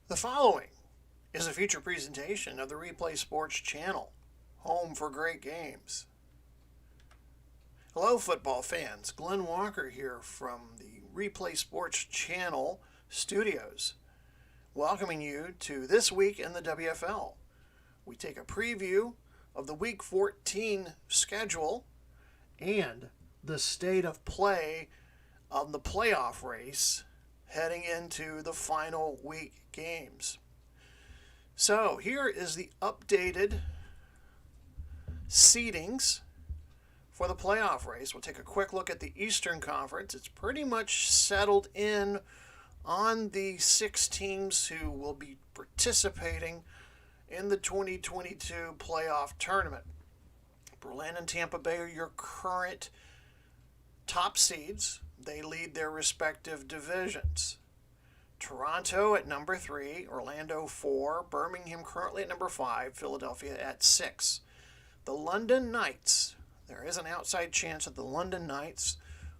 The following is a feature presentation of the Replay Sports Channel, home for great games. Hello, football fans. Glenn Walker here from the Replay Sports Channel studios, welcoming you to This Week in the WFL. We take a preview of the Week 14 schedule and the state of play of the playoff race heading into the final week games. So here is the updated seedings for the playoff race. We'll take a quick look at the Eastern Conference. It's pretty much settled in on the 6 teams who will be participating in the 2022 playoff tournament. Berlin and Tampa Bay are your current top seeds. They lead their respective divisions. Toronto at number 3, Orlando 4, Birmingham currently at number 5, Philadelphia at 6. The London Knights, there is an outside chance that the London Knights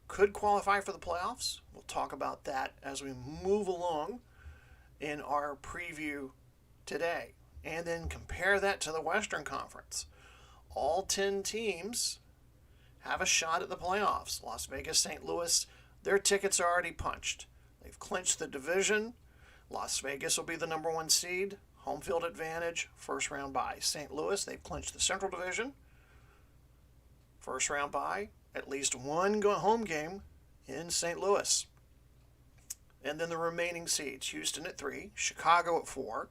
could qualify for the playoffs. We'll talk about that as we move along in our preview today. And then compare that to the Western Conference. All 10 teams have a shot at the playoffs. Las Vegas, St. Louis, their tickets are already punched. They've clinched the division. Las Vegas will be the number 1 seed. Home field advantage, first round bye. St. Louis, they've clinched the Central Division. First round bye, at least one home game in St. Louis. And then the remaining seeds, Houston at 3, Chicago at 4,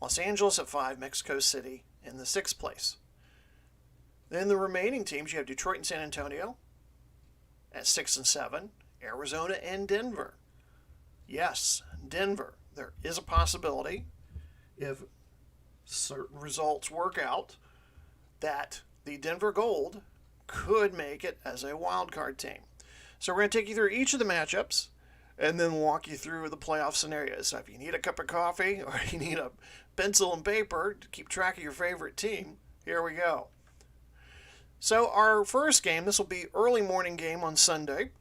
Los Angeles at 5, Mexico City in the 6th place. Then the remaining teams, you have Detroit and San Antonio at 6 and 7, Arizona and Denver. Yes, Denver. There is a possibility, if certain results work out, that the Denver Gold could make it as a wild card team. So we're going to take you through each of the matchups and then walk you through the playoff scenarios. So if you need a cup of coffee or you need a pencil and paper to keep track of your favorite team, here we go. So our first game, this will be early morning game on Sunday.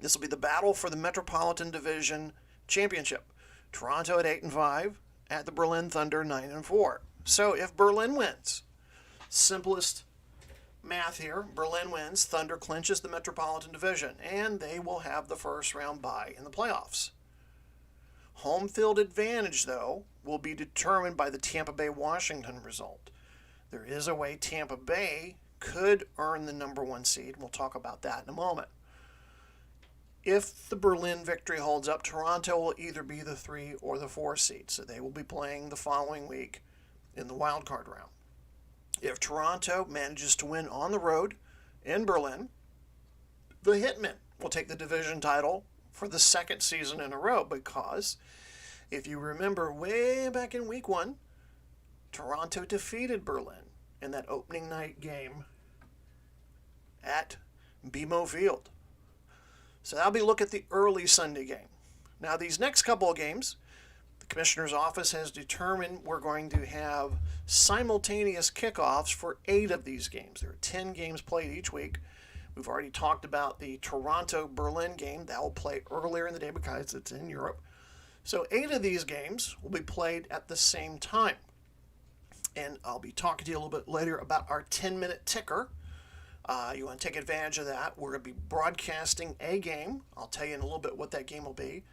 This will be the battle for the Metropolitan Division Championship. Toronto at 8 and 5, at the Berlin Thunder 9 and 4. So if Berlin wins, simplest math here, Berlin wins, Thunder clinches the Metropolitan Division, and they will have the first round bye in the playoffs. Home field advantage, though, will be determined by the Tampa Bay-Washington result. There is a way Tampa Bay could earn the number 1 seed. We'll talk about that in a moment. If the Berlin victory holds up, Toronto will either be the 3 or the 4 seed, so they will be playing the following week in the wild card round. If Toronto manages to win on the road in Berlin, the Hitmen will take the division title for the 2nd season in a row, because if you remember way back in week 1, Toronto defeated Berlin in that opening night game at BMO Field. So that'll be a look at the early Sunday game. Now these next couple of games, the Commissioner's Office has determined we're going to have simultaneous kickoffs for 8 of these games. There are 10 games played each week. We've already talked about the Toronto-Berlin game. That will play earlier in the day because it's in Europe. So 8 of these games will be played at the same time. And I'll be talking to you a little bit later about our 10-minute ticker. You want to take advantage of that. We're going to be broadcasting a game. I'll tell you in a little bit what that game will be.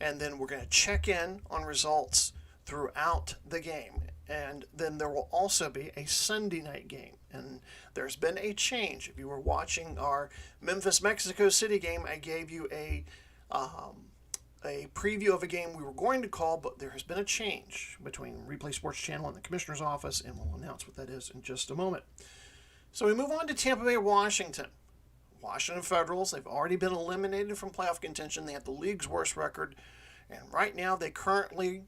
And then we're going to check in on results throughout the game. And then there will also be a Sunday night game. And there's been a change. If you were watching our Memphis-Mexico City game, I gave you a preview of a game we were going to call, but there has been a change between Replay Sports Channel and the Commissioner's Office, and we'll announce what that is in just a moment. So we move on to Tampa Bay, Washington. Washington Federals, they've already been eliminated from playoff contention. They have the league's worst record, and right now they currently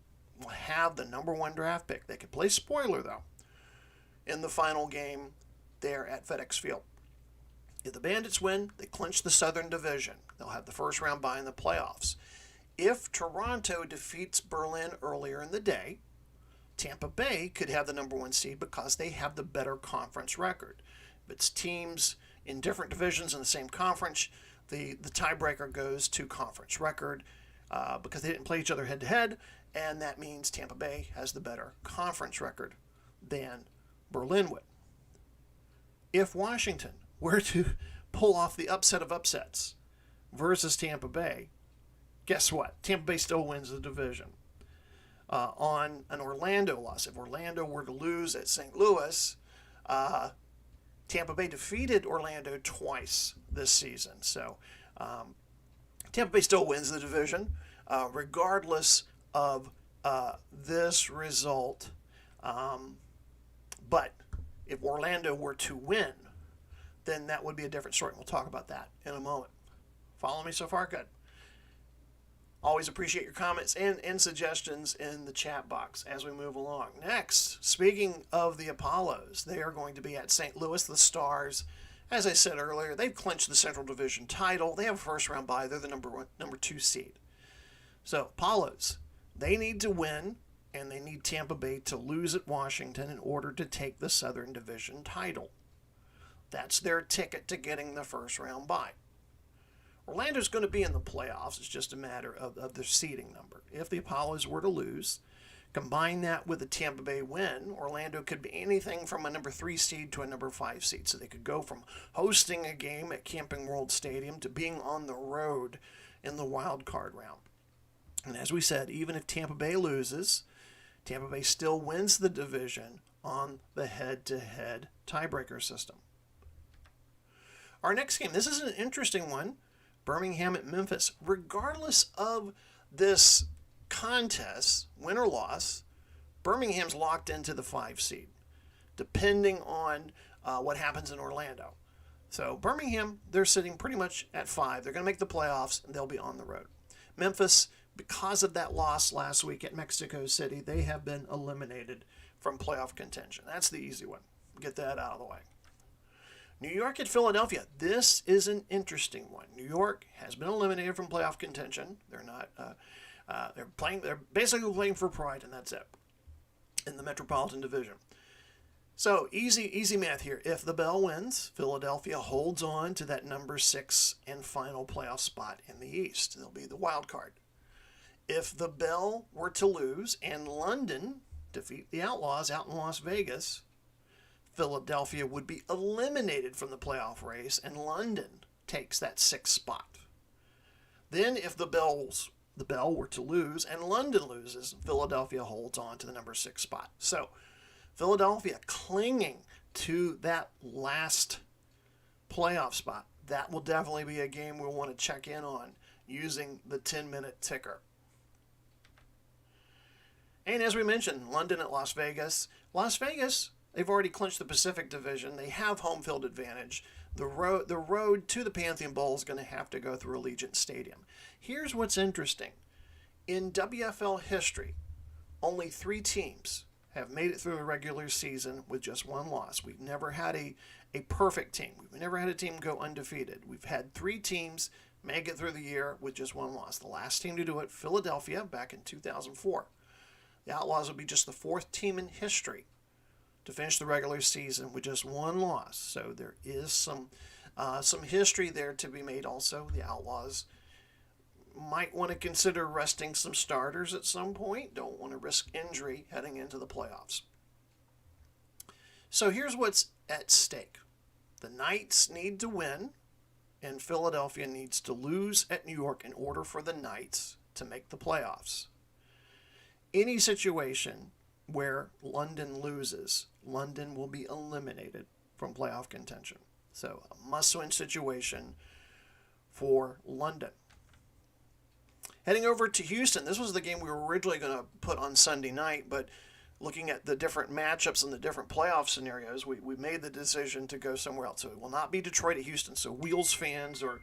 have the number 1 draft pick. They could play spoiler, though, in the final game there at FedEx Field. If the Bandits win, they clinch the Southern Division. They'll have the first round bye in the playoffs. If Toronto defeats Berlin earlier in the day, Tampa Bay could have the number 1 seed because they have the better conference record. If it's teams in different divisions in the same conference, the tiebreaker goes to conference record, because they didn't play each other head-to-head, and that means Tampa Bay has the better conference record than Berlin would. If Washington were to pull off the upset of upsets versus Tampa Bay, guess what? Tampa Bay still wins the division. On an Orlando loss, if Orlando were to lose at St. Louis, Tampa Bay defeated Orlando twice this season. So Tampa Bay still wins the division, regardless of this result. But if Orlando were to win, then that would be a different story. We'll talk about that in a moment. Follow me so far? Good. Always appreciate your comments and suggestions in the chat box as we move along. Next, speaking of the Apollos, they are going to be at St. Louis. The Stars, as I said earlier, they've clinched the Central Division title. They have a first-round bye. They're the number 2 seed. So, Apollos, they need to win, and they need Tampa Bay to lose at Washington in order to take the Southern Division title. That's their ticket to getting the first-round bye. Orlando's going to be in the playoffs. It's just a matter of their seeding number. If the Apollos were to lose, combine that with a Tampa Bay win, Orlando could be anything from a number 3 seed to a number 5 seed. So they could go from hosting a game at Camping World Stadium to being on the road in the wild card round. And as we said, even if Tampa Bay loses, Tampa Bay still wins the division on the head-to-head tiebreaker system. Our next game, this is an interesting one. Birmingham at Memphis. Regardless of this contest, win or loss, Birmingham's locked into the 5 seed, depending on what happens in Orlando. So Birmingham, they're sitting pretty much at 5. They're going to make the playoffs, and they'll be on the road. Memphis, because of that loss last week at Mexico City, they have been eliminated from playoff contention. That's the easy one. Get that out of the way. New York at Philadelphia. This is an interesting one. New York has been eliminated from playoff contention. They're not. They're basically playing for pride, and that's it in the Metropolitan Division. So easy math here. If the Bell wins, Philadelphia holds on to that number 6 and final playoff spot in the East. They'll be the wild card. If the Bell were to lose and London defeat the Outlaws out in Las Vegas, Philadelphia would be eliminated from the playoff race, and London takes that 6th spot. Then if the Bell were to lose and London loses, Philadelphia holds on to the number 6 spot. So Philadelphia clinging to that last playoff spot. That will definitely be a game we'll want to check in on using the 10-minute ticker. And as we mentioned, London at Las Vegas. Las Vegas, they've already clinched the Pacific Division. They have home field advantage. The road to the Pantheon Bowl is going to have to go through Allegiant Stadium. Here's what's interesting. In WFL history, only 3 teams have made it through the regular season with just 1 loss. We've never had a perfect team. We've never had a team go undefeated. We've had 3 teams make it through the year with just 1 loss. The last team to do it, Philadelphia, back in 2004. The Outlaws will be just the 4th team in history to finish the regular season with just 1 loss. So there is some history there to be made also. The Outlaws might want to consider resting some starters at some point. Don't want to risk injury heading into the playoffs. So here's what's at stake. The Knights need to win, and Philadelphia needs to lose at New York in order for the Knights to make the playoffs. Any situation where London loses, London will be eliminated from playoff contention. So a must-win situation for London. Heading over to Houston, this was the game we were originally going to put on Sunday night, but looking at the different matchups and the different playoff scenarios, we made the decision to go somewhere else. So it will not be Detroit at Houston. So Wheels fans or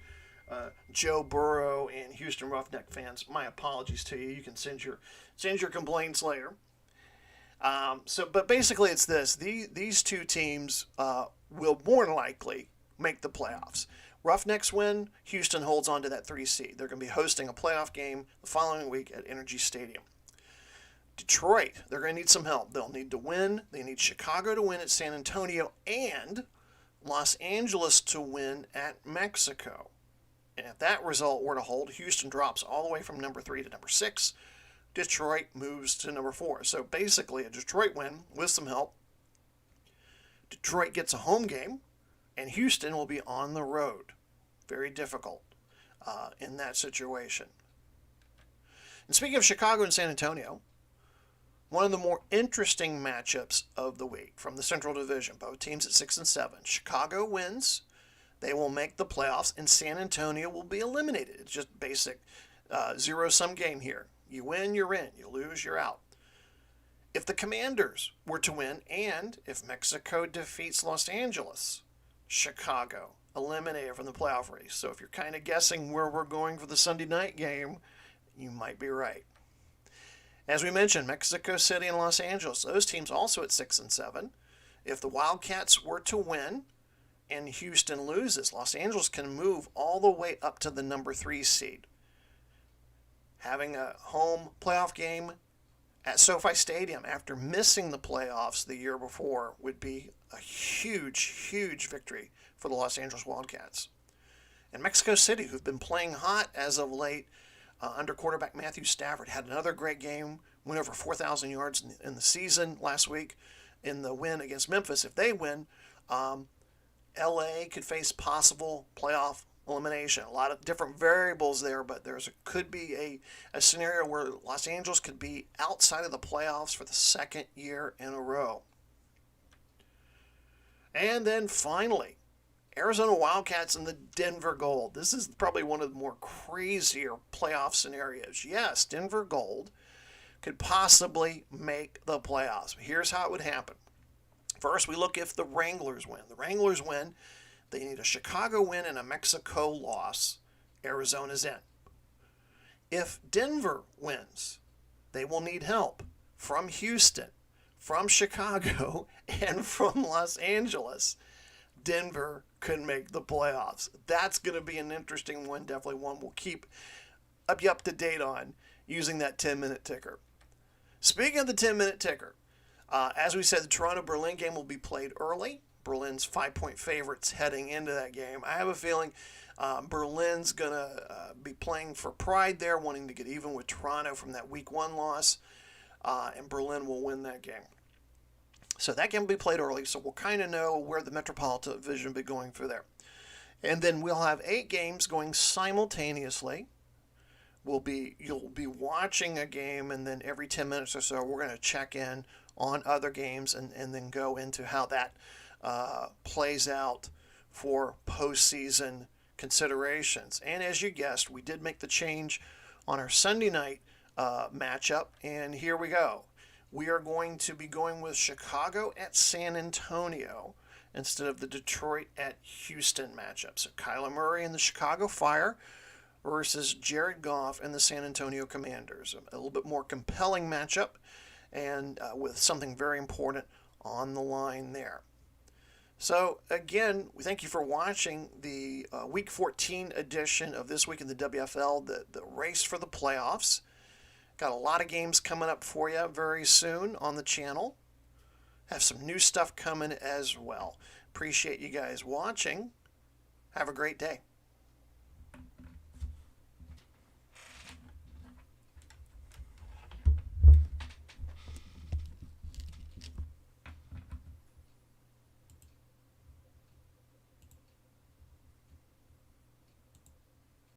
Joe Burrow and Houston Roughneck fans, my apologies to you. You can send your complaints later. But basically it's this. These 2 teams will more than likely make the playoffs. Roughnecks win, Houston holds on to that 3 seed. They're going to be hosting a playoff game the following week at Energy Stadium. Detroit, they're going to need some help. They'll need to win. They need Chicago to win at San Antonio and Los Angeles to win at Mexico. And if that result were to hold, Houston drops all the way from number 3 to number 6. Detroit moves to number 4. So basically, a Detroit win with some help. Detroit gets a home game, and Houston will be on the road. Very difficult in that situation. And speaking of Chicago and San Antonio, one of the more interesting matchups of the week from the Central Division, both teams at 6 and 7. Chicago wins, they will make the playoffs, and San Antonio will be eliminated. It's just basic zero-sum game here. You win, you're in. You lose, you're out. If the Commanders were to win, and if Mexico defeats Los Angeles, Chicago eliminated from the playoff race. So if you're kind of guessing where we're going for the Sunday night game, you might be right. As we mentioned, Mexico City and Los Angeles, those teams also at 6 and 7. If the Wildcats were to win and Houston loses, Los Angeles can move all the way up to the number 3 seed. Having a home playoff game at SoFi Stadium after missing the playoffs the year before would be a huge, huge victory for the Los Angeles Wildcats. And Mexico City, who've been playing hot as of late, under quarterback Matthew Stafford, had another great game, went over 4,000 yards in the season last week in the win against Memphis. If they win, LA could face possible playoff elimination. A lot of different variables there, but could be a scenario where Los Angeles could be outside of the playoffs for the second year in a row. And then finally, Arizona Wildcats and the Denver Gold. This is probably one of the more crazier playoff scenarios. Yes, Denver Gold could possibly make the playoffs. Here's how it would happen. First, we look if the Wranglers win. The Wranglers win. They need a Chicago win and a Mexico loss. Arizona's in. If Denver wins, they will need help from Houston, from Chicago, and from Los Angeles. Denver could make the playoffs. That's going to be an interesting one, definitely one we'll keep you up to date on using that 10-minute ticker. Speaking of the 10-minute ticker, as we said, the Toronto-Berlin game will be played early. Berlin's 5-point favorites heading into that game. I have a feeling Berlin's going to be playing for pride there, wanting to get even with Toronto from that Week 1 loss, and Berlin will win that game. So that game will be played early, so we'll kind of know where the Metropolitan Division will be going through there. And then we'll have 8 games going simultaneously. You'll be watching a game, and then every 10 minutes or so, we're going to check in on other games and then go into how that plays out for postseason considerations. And as you guessed, we did make the change on our Sunday night matchup, and here we go. We are going to be going with Chicago at San Antonio instead of the Detroit at Houston matchup. So Kyler Murray and the Chicago Fire versus Jared Goff and the San Antonio Commanders. A little bit more compelling matchup, and with something very important on the line there. So again, we thank you for watching the Week 14 edition of This Week in the WFL, the race for the playoffs. Got a lot of games coming up for you very soon on the channel. Have some new stuff coming as well. Appreciate you guys watching. Have a great day.